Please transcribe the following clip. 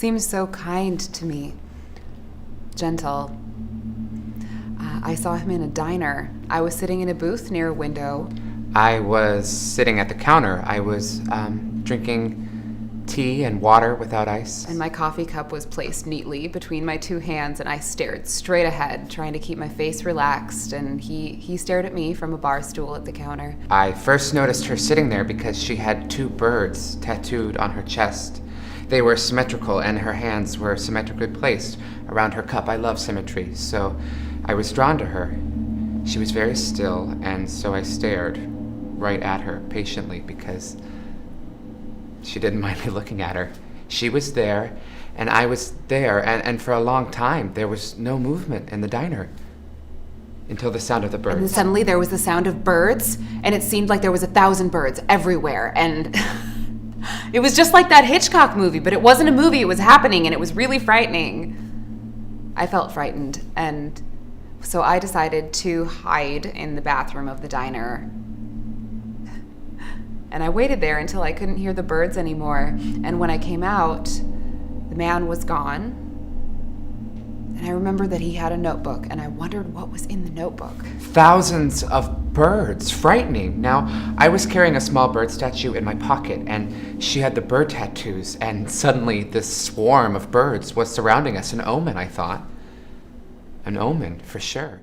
seemed so kind to me. Gentle. I saw him in a diner. I was sitting in a booth near a window. I was sitting at the counter. I was drinking tea and water without ice. And my coffee cup was placed neatly between my two hands, and I stared straight ahead, trying to keep my face relaxed, and he stared at me from a bar stool at the counter. I first noticed her sitting there because she had 2 birds tattooed on her chest. They were symmetrical, and her hands were symmetrically placed around her cup. I love symmetry, so I was drawn to her. She was very still, and so I stared right at her patiently because she didn't mind me looking at her. She was there, and I was there, and for a long time there was no movement in the diner until the sound of the birds. And then suddenly there was the sound of birds, and it seemed like there was 1,000 birds everywhere, and it was just like that Hitchcock movie, but it wasn't a movie, it was happening, and it was really frightening. I felt frightened, and so I decided to hide in the bathroom of the diner. And I waited there until I couldn't hear the birds anymore. And when I came out, the man was gone. And I remember that he had a notebook, and I wondered what was in the notebook. Thousands of birds, frightening. Now, I was carrying a small bird statue in my pocket, and she had the bird tattoos, and suddenly this swarm of birds was surrounding us. An omen, I thought. An omen, for sure.